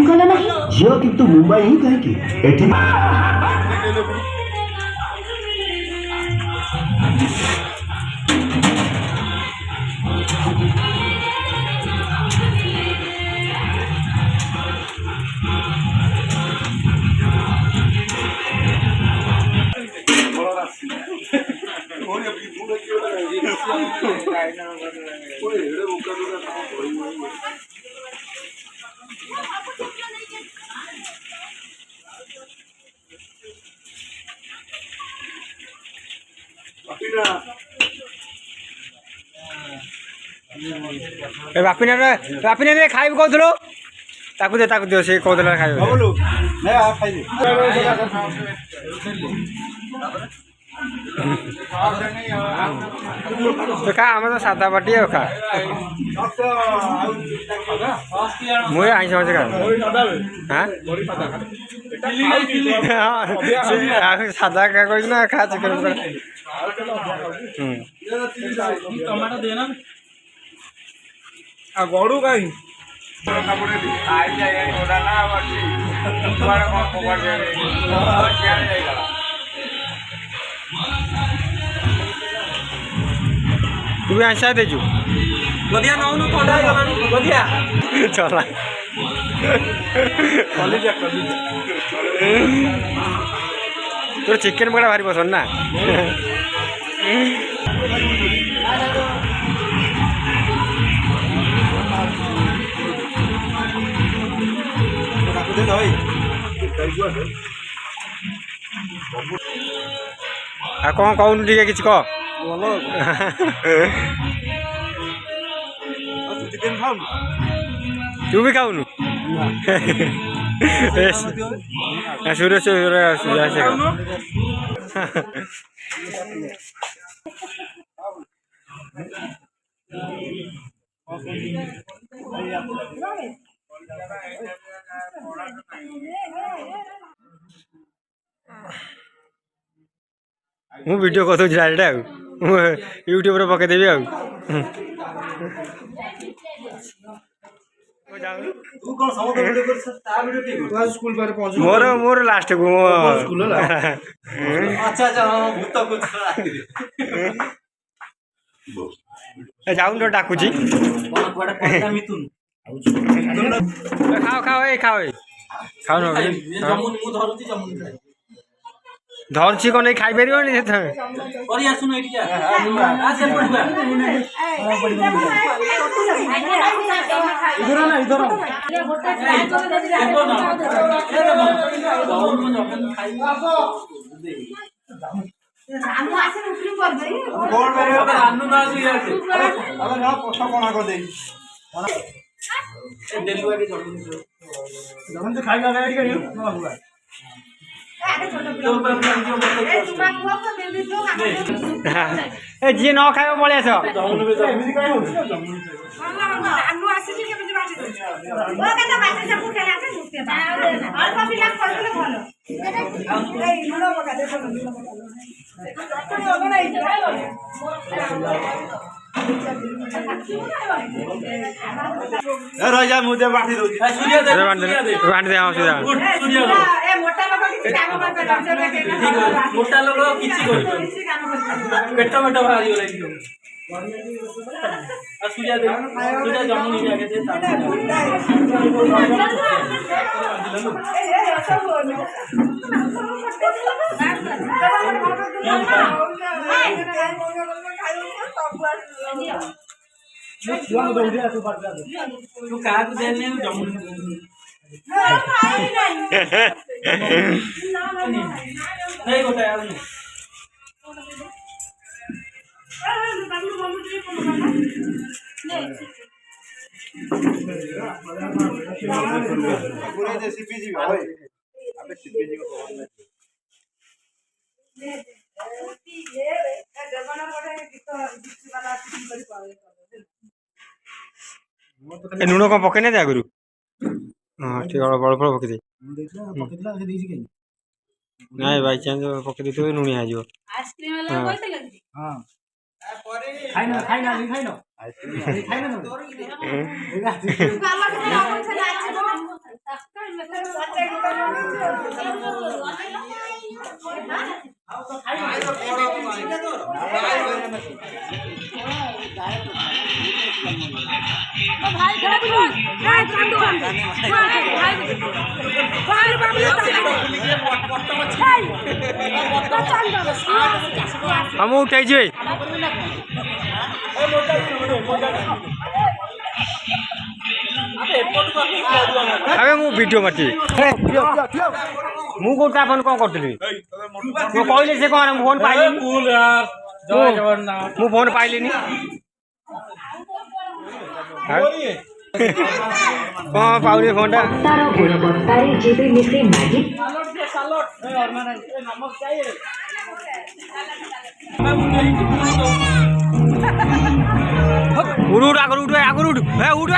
କାହିଁ କଲା ନାହିଁ? ଝିଅ କିନ୍ତୁ ମୁମ୍ବାଇ ହିଁ କାହିଁକି ଏଠି बापिना खाइब कहूल ताकू दियो से कहला खाइब तो खा आम तो सादा बाटी खा मुझे आईस मास खा सादा क्या कह खा चिकेन गड़ू कहीं तू भी आशा देजु गदिया नौनु थंडा हो गलानी गदिया चला कॉलेज तोर चिकेन पकड़ा भारी पसंद ना कौन कहून टे कि कह तू भी खाऊनु सूरज मु वीडियो कर डायरेक्ट यूट्यूब रे पकईदेवी मोर मोर लास्ट को जाऊन तो डाकुची खाओ खाओ ए खाओ खाओ न धरची कौन नहीं खाई पार जी न खाइब पलि आस रही मुझे बांटी दूसरी मोटा लोग पेट मेट बाहरी गला सूर्या सूर्या जमू नहीं जाके तू क्या देने जमू नहीं होता यार लुण कौन पकई ना आगु हाँ ठीक अल्प अल्प पकई ना बाई चान्स पकई दे लुणिया हो हम उठे जे अबे मु वीडियो मारती मु कोटा फोन कौन करती मु कहले से कौन फोन पाइली फूल यार जय जगन्नाथ मु फोन पाइली नी कौन पाउली फोन टा तार गुणवत्तारे जेबे मिसे मैगी सालोट ए और माने नमक चाहिए उड़ आगर उठ आगर उठ है उठ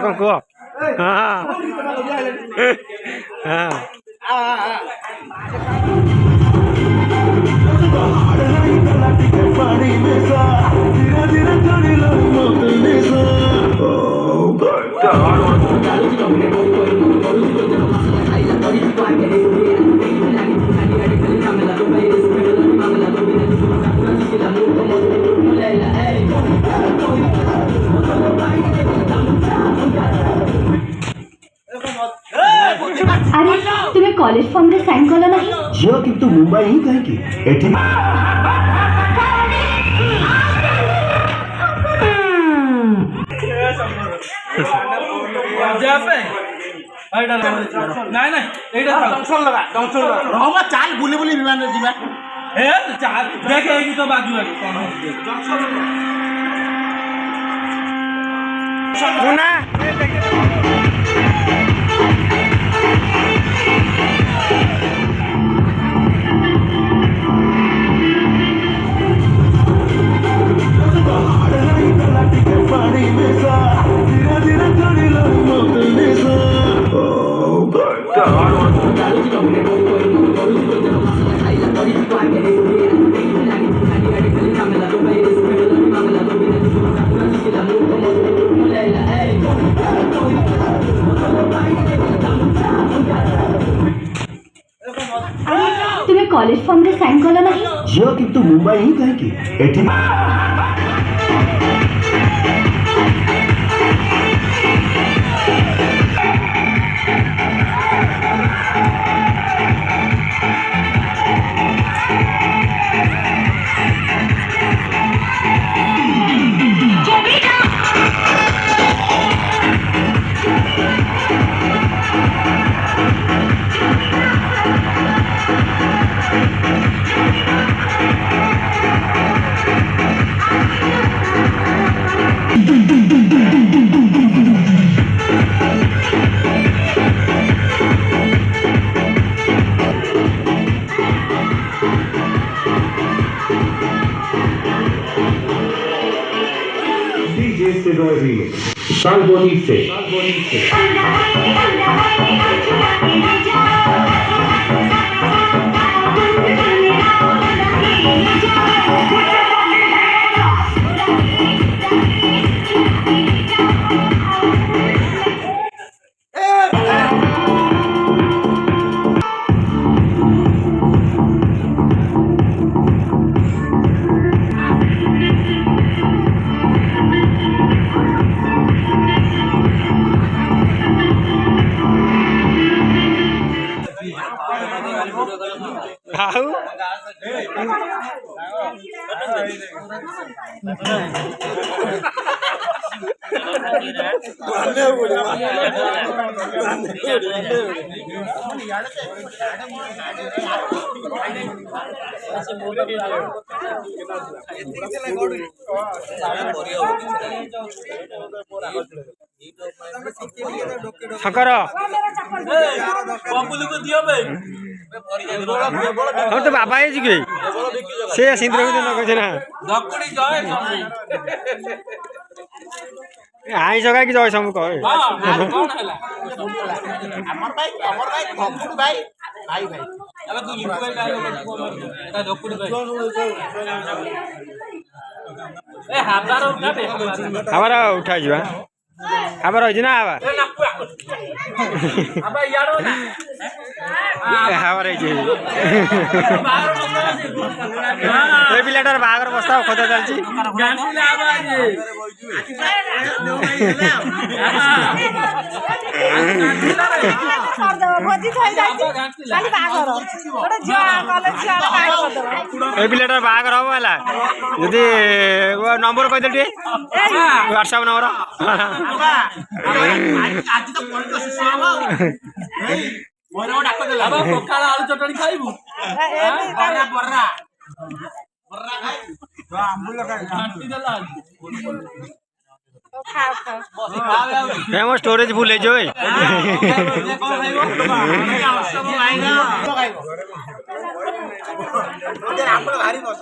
कौन को अरे तुम्हें कॉलेज फॉर्म रे साइन कला नहीं झियो किंतु मुंबई ही कहीं एठी जापे आइडा नहीं नहीं एटा जंक्शन लगा रहमा चाल बुली बुली विमान रे जीवा ए चाल देखे एकी तो बाजू है कोन हो जंक्शन मुना तुम्हें कॉलेज फॉर्म रे साइन कला नहीं झियो किंतु मुंबई ही कहीं एठी Salbonice. शंकर बबुल को दियो बे हम तो बाबा है जी से सिंद्र भी न कहছে ना धकुड़ी जय आई जगह की जय सब कहे हां कौन हला हमर भाई धकुड़ भाई भाई भाई अब तू लिखो भाई डालो एटा धकुड़ी भाई ए हाबारो का बे हमारा उठा जीवा हमारा होइछ ना आबा ए ना अब यारो ना हमारा होइछ बाहर ए पिलाटार बागर बस्ता खोदा चलछि गांसुले आवाज ए पिलाटार बागर हो वाला यदि नंबर कह दे व्हाट्सएप नंबर आज तो फोन को सुसावा मोरो डाको देला अब पकाला आलू चटणी खाइबू बर्रा बर्रा बर्रा खाई घांटी देला फेमस स्टोरेज फुल है जो भारी बस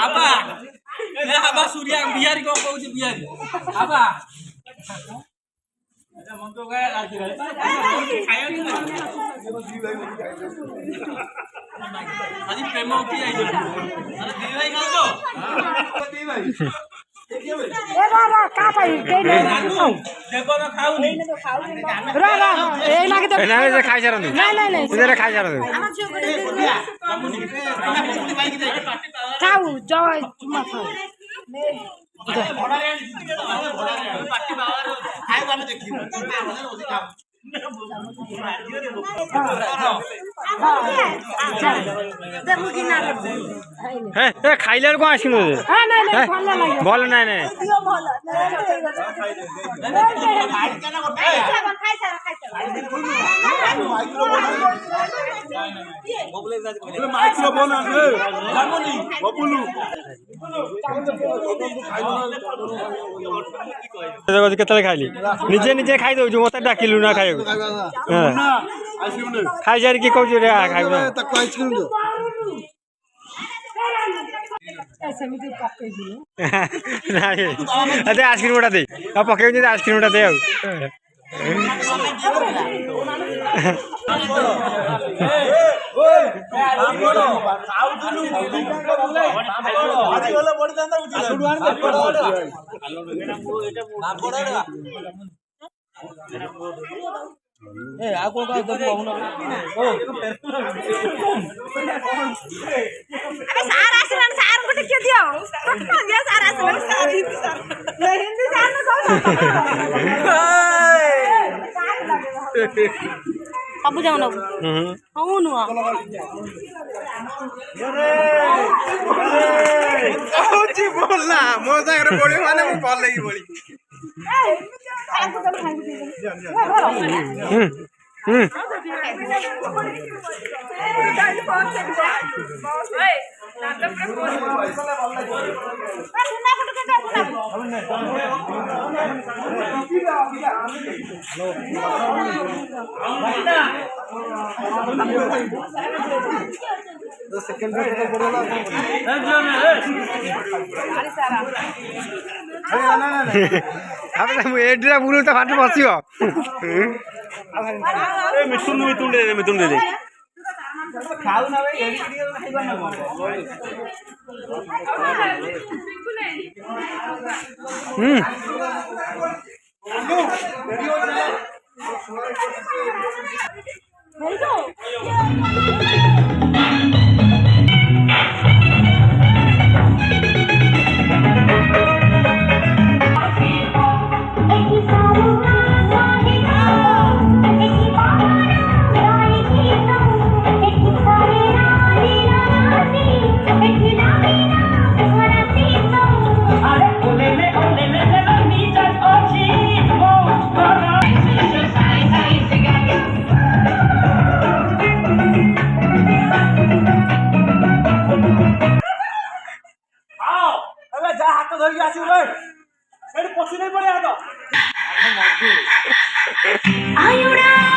आबा ए आबा सूर्या बिहारी को कहू बिहारी आबा এটা মন তো গায় লাগি রে খায় নি আজি প্রেম কি আইছো আরে দি ভাই খাও তো দি ভাই ए रा रा का भाई के ने देखो ना खाऊ नी रा रा ए लागे तो ना से खाइ छरन नहीं नहीं नहीं इधर खाइ छरन खाऊ जय चुमा खाऊ पार्टी बावर खाई वाला देखियो हमने ओसे काम ए ए खाइले को आसिनु हां नहीं नहीं ଭଲ ଲାଗେ ଭଲ ନାଇଁ ନାଇଁ ଦିଅ ଭଲ माइक्रो बोन आने जामुनी बबुलू देखो केतले खाइली निजे निजे खाइ दउ जो मते डाकिलु ना खाइयो आइसक्रीम खाइ जारी की कहू रे खाइबो तक आइसक्रीम दो ऐसे में तो पक्के दियो नाही अते आइसक्रीम उडा दे अब पकेउ जे आइसक्रीम उडा दे अबे सार आसलन सार गुटे के दियो कौन दिया सार आसलन सार हिंदी सार ले हिंदी सार न कौन सब जाओ ना हूं नुआ ओची बोलना मो सागरे बोली माने मो बोल लगी बोली अब त एड्रा बुलु त फाट बसियो ए मिथुन दे दे खाऊ ना भाई एडी खाइबा ना नहीं तो आयुड़ा